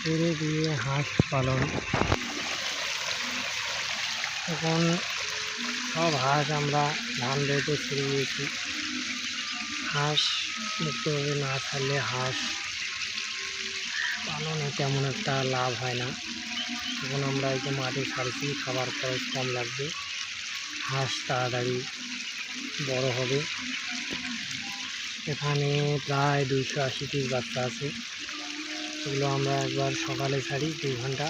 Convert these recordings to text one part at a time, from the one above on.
ছেড়ে দিয়ে হাঁস পালন। এখন সব হাঁস আমরা ধান রোদে ছেড়ে দিয়েছি। হাঁস মুক্তভাবে না ছাড়লে হাঁস পালনে তেমন একটা লাভ হয় না। এখন আমরা এই যে মাঠে ছাড়ছি, খাবার খরচ কম লাগবে, হাঁস তাড়াতাড়ি বড় হবে। এখানে প্রায় 280 পিস বাচ্চা আছে। এগুলো আমরা একবার সকালে ছাড়ি 2 ঘন্টা,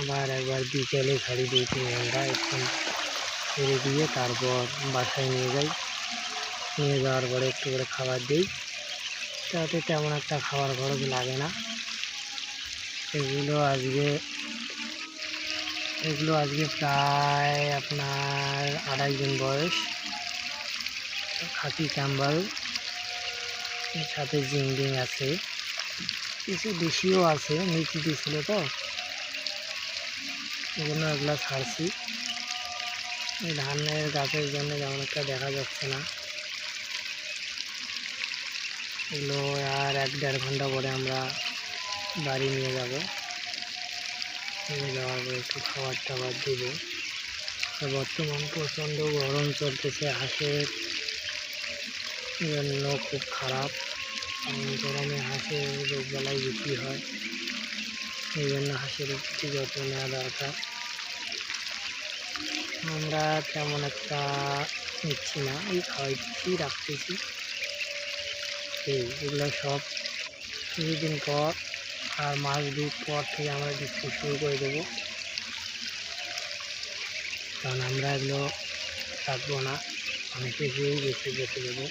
আবার একবার বিকেলে ছাড়ি 2-3 ঘন্টা। একটু ছেড়ে দিয়ে তারপর বাসায় নিয়ে যাই। নিয়ে যাওয়ার পরে একটু করে খাবার দিই, তাতে তেমন একটা খাবার খরচ লাগে না। এগুলো আজকে প্রায় আপনার 2.5 দিন বয়স। খাকি ক্যাম্বেল, এর সাথে জিংডিং আছে, কিছু দেশিও আছে, নিচে দিয়েছিল তো এজন্য এগুলো ছাড়ছি। এই ধানের গাছের জন্য যেমন একটা দেখা যাচ্ছে না। এগুলো আর 1-1.5 ঘন্টা পরে আমরা বাড়ি নিয়ে যাব। নিয়ে যাওয়ার পরে একটু খাবার টাবার দেবো। বর্তমান প্রচণ্ড গরম চলতেছে, হাঁসের জন্য খুব খারাপ। গরমে হাঁসের রোগবালাই বেশি হয়, এই জন্য হাঁসের একটু যত্ন নেওয়া দরকার। আমরা তেমন একটা নিচ্ছি না, এই খাওয়াইতেছি, রাখতেছি। এগুলো সব কিছুদিন পর আর মাস 2 পর থেকে আমরা বিক্রি শুরু করে দেবো, কারণ আমরা এগুলো রাখবো না, অনেক বেশি বেছে দেবো।